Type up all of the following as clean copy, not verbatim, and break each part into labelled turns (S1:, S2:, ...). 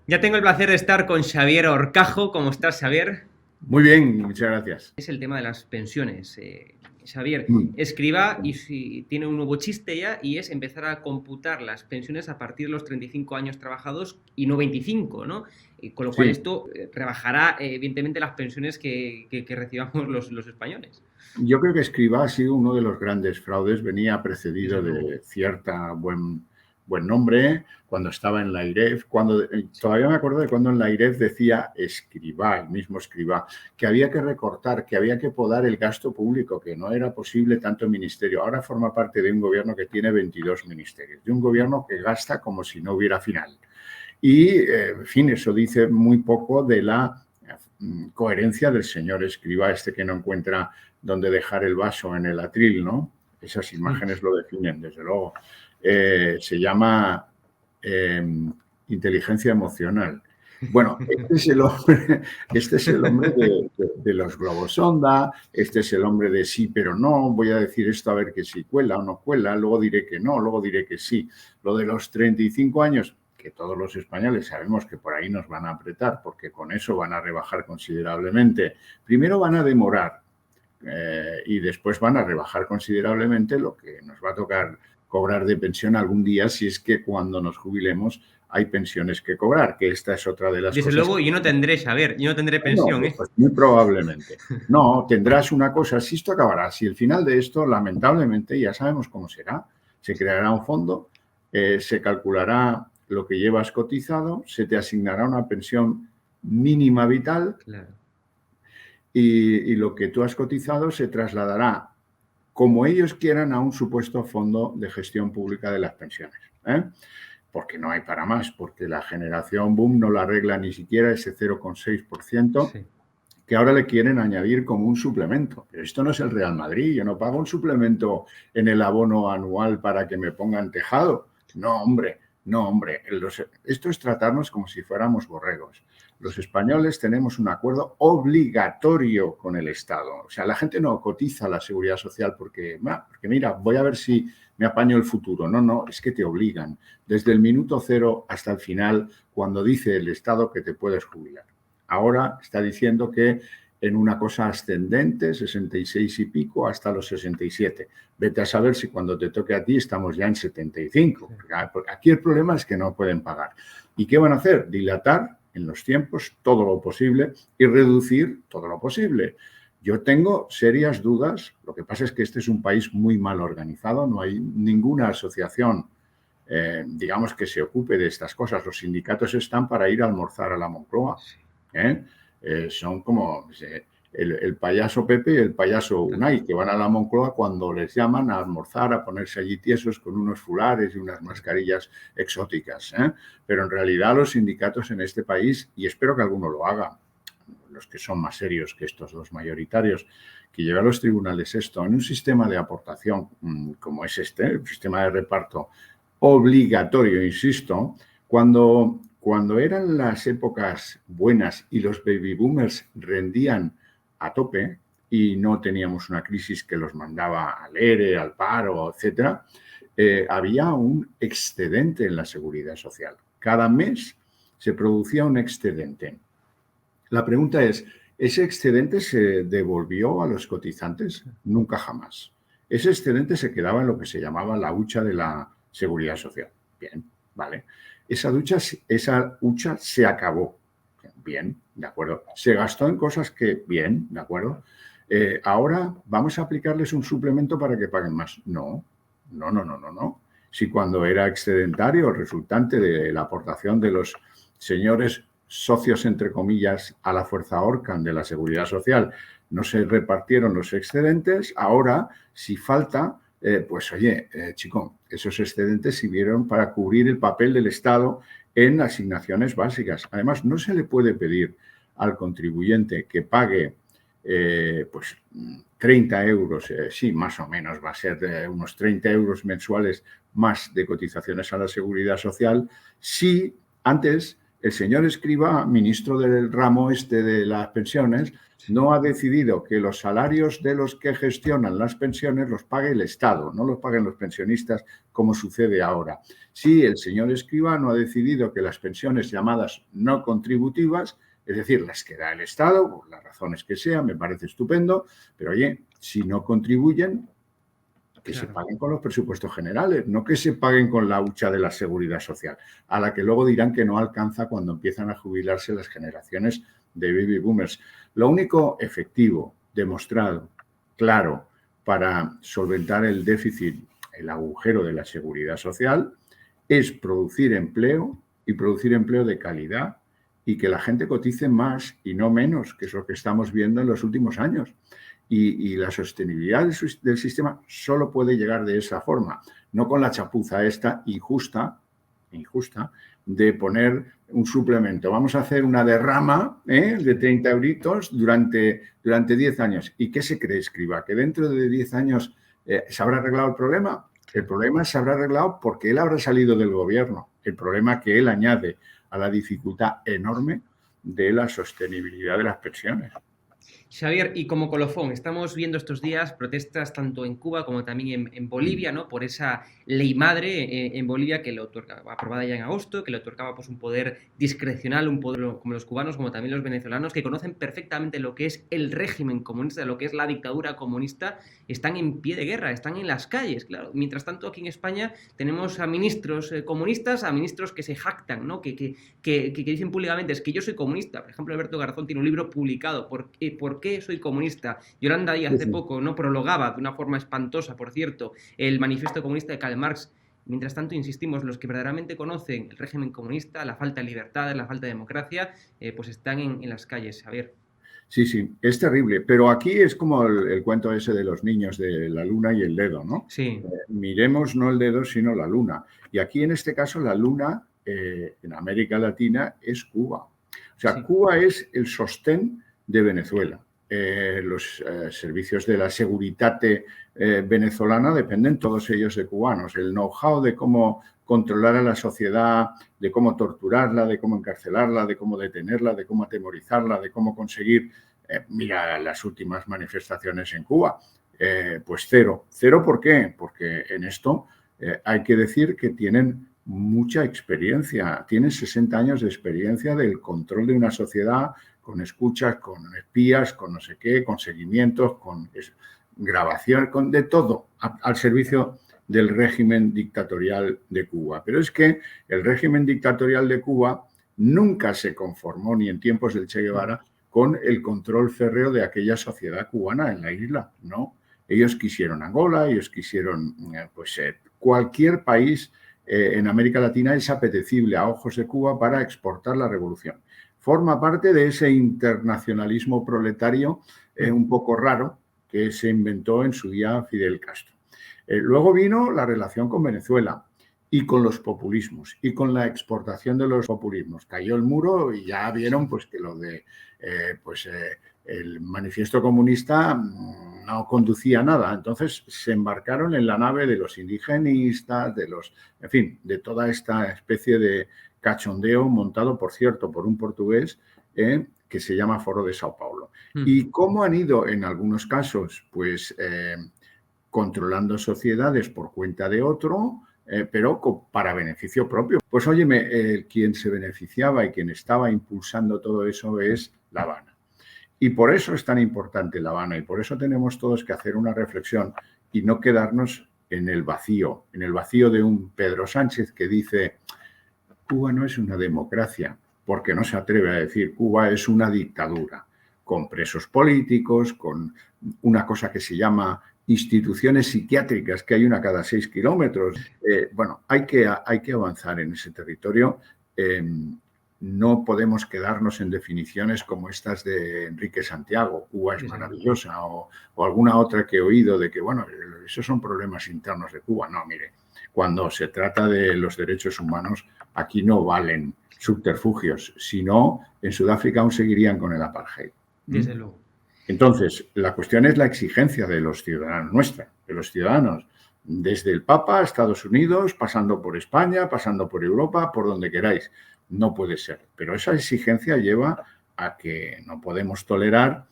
S1: Ya tengo el placer de estar con Xavier Horcajo. ¿Cómo estás, Xavier?
S2: Muy bien, muchas gracias.
S1: Es el tema de las pensiones. Xavier,
S2: Mm.
S1: escriba y si tiene un nuevo chiste ya y es empezar a computar las pensiones a partir de los 35 años trabajados y no 25, ¿no? Con lo cual
S2: Sí,
S1: esto rebajará evidentemente las pensiones que recibamos los españoles.
S2: yo creo que Escrivá ha sido uno de los grandes fraudes. Venía
S1: Desde
S2: precedido
S1: luego.
S2: de cierta buen nombre cuando estaba en la IREF.
S1: Sí.
S2: Todavía me acuerdo de cuando en la IREF decía Escrivá, el mismo Escrivá, que había que recortar, que había que podar el gasto público, que no era posible tanto ministerio. Ahora forma parte de un gobierno que tiene 22 ministerios, de un gobierno que gasta como si no hubiera final. Y, en fin, eso dice muy poco de la coherencia del señor Escrivá, este que no encuentra dónde dejar el vaso en el atril, ¿no? Esas imágenes lo definen, desde luego. Se llama eh, inteligencia emocional. Bueno, este es el hombre de los globos sonda, este es el hombre de sí, pero no, voy a decir esto a ver que si cuela o no cuela, luego diré que no, luego diré que sí. Lo de los 35 años, que todos los españoles sabemos que por ahí nos van a apretar, porque con eso van a rebajar considerablemente. Primero van a demorar y después van a rebajar considerablemente lo que nos va a tocar cobrar de pensión algún día si es que cuando nos jubilemos hay pensiones que cobrar, que esta es otra de las
S1: Desde
S2: cosas
S1: luego,
S2: que...
S1: yo no tendré, Xavier, yo no tendré
S2: No,
S1: pensión, ¿eh?
S2: pues muy probablemente. No, tendrás una cosa, si esto acabará, si el final de esto, lamentablemente, ya sabemos cómo será, se creará un fondo, se calculará lo que llevas cotizado, se te asignará una pensión mínima vital
S1: Claro.
S2: y lo que tú has cotizado se trasladará como ellos quieran a un supuesto fondo de gestión pública de las pensiones. ¿Eh? Porque no hay para más, porque la generación boom no la arregla ni siquiera ese 0,6%
S1: Sí.
S2: que ahora le quieren añadir como un suplemento. Pero esto no es el Real Madrid, yo no pago un suplemento en el abono anual para que me pongan tejado. No, hombre, no, hombre. Esto es tratarnos como si fuéramos borregos. Los
S1: Sí.
S2: españoles tenemos un acuerdo obligatorio con el Estado. O sea, la gente no cotiza a la seguridad social porque mira, voy a ver si me apaño el futuro. No, no, es que te obligan desde el minuto cero hasta el final cuando dice el Estado que te puedes jubilar. Ahora está diciendo que en una cosa ascendente, 66 y pico, hasta los 67. Vete a saber si cuando te toque a ti estamos ya en 75. Porque aquí el problema es que no pueden pagar. ¿Y qué van a hacer? Dilatar en los tiempos todo lo posible y reducir todo lo posible. Yo tengo serias dudas. Lo que pasa es que este es un país muy mal organizado. No hay ninguna asociación digamos, que se ocupe de estas cosas. Los sindicatos están para ir a almorzar a la Moncloa.
S1: Sí.
S2: ¿Eh? Son como el payaso Pepe y el payaso
S1: Tal
S2: Unai,
S1: cual.
S2: que van a la Moncloa cuando les llaman a almorzar, a ponerse allí tiesos con unos fulares y unas
S1: Tal cual.
S2: mascarillas exóticas. ¿Eh? Pero en realidad los sindicatos en este país, y espero que alguno lo haga, los que son más serios que estos dos mayoritarios, que lleva a los tribunales esto en un sistema de aportación como es este, un sistema de reparto obligatorio, insisto, cuando eran las épocas buenas y los baby boomers rendían a tope y no teníamos una crisis que los mandaba al ERE, al paro, etcétera, había un excedente en la seguridad social. Cada mes se producía un excedente. La pregunta es, ¿ese excedente se devolvió a los cotizantes? Nunca jamás. Ese excedente se quedaba en lo que se llamaba la hucha de la seguridad social. Bien, vale. Esa hucha se acabó. Bien, de acuerdo. Se gastó en cosas que, bien, de acuerdo. Ahora vamos a aplicarles un suplemento para que paguen más. No, no, no, no, no, no. Si cuando era excedentario, resultante de la aportación de los señores socios, entre comillas, a la fuerza Orcan de la Seguridad Social, no se repartieron los excedentes, ahora, si falta, pues oye, chico, esos excedentes sirvieron para cubrir el papel del Estado en asignaciones básicas. Además, no se le puede pedir al contribuyente que pague pues 30 euros, sí, más o menos, va a ser unos 30 euros mensuales más de cotizaciones a la seguridad social, si antes el señor Escrivá, ministro del ramo este de las pensiones, no ha decidido que los salarios de los que gestionan las pensiones los pague el Estado, no los paguen los pensionistas como sucede ahora. Sí, el señor Escrivá no ha decidido que las pensiones llamadas no contributivas, es decir, las que da el Estado, por las razones que sean, me parece estupendo, pero oye, si no contribuyen, que se paguen con los presupuestos generales, no que se paguen con la hucha de la seguridad social, a la que luego dirán que no alcanza cuando empiezan a jubilarse las generaciones de baby boomers. Lo único efectivo, demostrado, claro, para solventar el déficit, el agujero de la seguridad social, es producir empleo y producir empleo de calidad y que la gente cotice más y no menos, que es lo que estamos viendo en los últimos años. Y la sostenibilidad del sistema solo puede llegar de esa forma, no con la chapuza esta injusta de poner un suplemento. Vamos a hacer una derrama de 30 euritos durante 10 años. ¿Y qué se cree, Escrivá? ¿Que dentro de 10 años se habrá arreglado el problema? El problema se habrá arreglado porque él habrá salido del gobierno. El problema que él añade a la dificultad enorme de la sostenibilidad de las pensiones.
S1: Xavier, y como colofón, estamos viendo estos días protestas tanto en Cuba como también en Bolivia, ¿no? Por esa ley madre en Bolivia que le otorgaba, aprobada ya en agosto, que le otorgaba pues un poder discrecional, un poder como los cubanos, como también los venezolanos, que conocen perfectamente lo que es el régimen comunista, lo que es la dictadura comunista, están en pie de guerra, están en las calles, claro. Mientras tanto, aquí en España tenemos a ministros comunistas, a ministros que se jactan, ¿no? Que dicen públicamente, es que yo soy comunista. Por ejemplo, Alberto Garzón tiene un libro publicado, ¿por qué soy comunista? Yolanda Díaz hace poco no prologaba de una forma espantosa, por cierto, el manifiesto comunista de Karl Marx. Mientras tanto, insistimos, los que verdaderamente conocen el régimen comunista, la falta de libertad, la falta de democracia, pues están en las calles, Javier.
S2: Sí, sí, es terrible, pero aquí es como el cuento ese de los niños de la luna y el dedo, ¿no?
S1: Sí.
S2: Miremos no el dedo, sino la luna. Y aquí, en este caso, la luna, en América Latina, es Cuba. O sea, sí. Cuba es el sostén de Venezuela. Los servicios de la Seguritate venezolana dependen todos ellos de cubanos. El know-how de cómo controlar a la sociedad, de cómo torturarla, de cómo encarcelarla, de cómo detenerla, de cómo atemorizarla, de cómo conseguir, mira las últimas manifestaciones en Cuba, pues cero. ¿Cero por qué? Porque en esto hay que decir que tienen mucha experiencia, tienen 60 años de experiencia del control de una sociedad con escuchas, con espías, con no sé qué, con seguimientos, con grabación, con de todo al servicio del régimen dictatorial de Cuba. Pero es que el régimen dictatorial de Cuba nunca se conformó, ni en tiempos del Che Guevara, con el control férreo de aquella sociedad cubana en la isla, ¿no? Ellos quisieron Angola, ellos quisieron pues, cualquier país en América Latina es apetecible a ojos de Cuba para exportar la revolución. Forma parte de ese internacionalismo proletario un poco raro que se inventó en su día Fidel Castro. Luego vino la relación con Venezuela y con los populismos y con la exportación de los populismos. Cayó el muro y ya vieron pues, que lo de el manifiesto comunista no conducía a nada. Entonces se embarcaron en la nave de los indigenistas, en fin, de toda esta especie de cachondeo montado, por cierto, por un portugués que se llama Foro de Sao Paulo. Y cómo han ido en algunos casos, pues controlando sociedades por cuenta de otro, pero para beneficio propio. Pues óyeme, quien se beneficiaba y quien estaba impulsando todo eso es La Habana. Y por eso es tan importante La Habana y por eso tenemos todos que hacer una reflexión y no quedarnos en el vacío de un Pedro Sánchez que dice Cuba no es una democracia, porque no se atreve a decir Cuba es una dictadura, con presos políticos, con una cosa que se llama instituciones psiquiátricas, que hay una cada 6 kilómetros. Bueno, hay que avanzar en ese territorio. No podemos quedarnos en definiciones como estas de Enrique Santiago, Cuba es maravillosa, o alguna otra que he oído de que, bueno, esos son problemas internos de Cuba. No, mire, cuando se trata de los derechos humanos, aquí no valen subterfugios, sino en Sudáfrica aún seguirían con el apartheid.
S1: Desde luego.
S2: Entonces, la cuestión es la exigencia de los ciudadanos nuestra, de los ciudadanos desde el Papa a Estados Unidos, pasando por España, pasando por Europa, por donde queráis. No puede ser. Pero esa exigencia lleva a que no podemos tolerar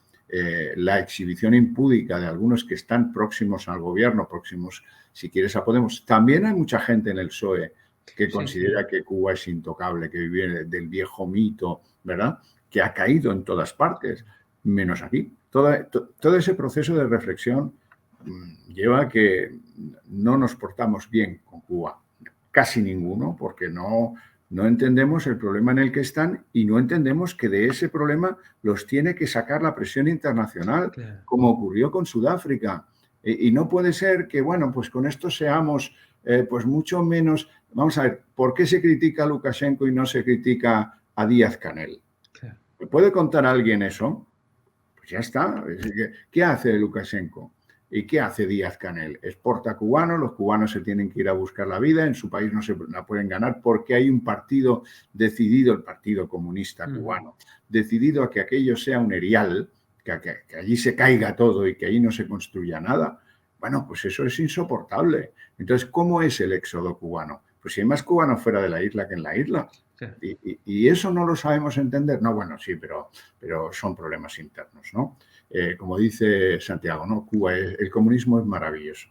S2: la exhibición impúdica de algunos que están próximos al gobierno, próximos, si quieres, a Podemos. También hay mucha gente en el PSOE que
S1: Sí.
S2: considera que Cuba es intocable, que vive del viejo mito, ¿verdad? Que ha caído en todas partes, menos aquí. Todo ese proceso de reflexión lleva a que no nos portamos bien con Cuba, casi ninguno, porque no entendemos el problema en el que están y no entendemos que de ese problema los tiene que sacar la presión internacional,
S1: Claro.
S2: como ocurrió con Sudáfrica. Y no puede ser que, bueno, pues con esto seamos pues mucho menos... Vamos a ver, ¿por qué se critica a Lukashenko y no se critica a Díaz-Canel?
S1: Claro.
S2: ¿Me puede contar alguien eso? Pues ya está. ¿Qué hace Lukashenko? ¿Y qué hace Díaz-Canel? Exporta cubanos, los cubanos se tienen que ir a buscar la vida, en su país no se la pueden ganar porque hay un partido decidido, el Partido Comunista Cubano, decidido a que aquello sea un erial, que allí se caiga todo y que allí no se construya nada. Bueno, pues eso es insoportable. Entonces, ¿cómo es el éxodo cubano? Pues si hay más cubanos fuera de la isla que en la isla.
S1: Claro.
S2: Y eso no lo sabemos entender. No, bueno, sí, pero son problemas internos, ¿no? Como dice Santiago, ¿no? Cuba, el comunismo es maravilloso.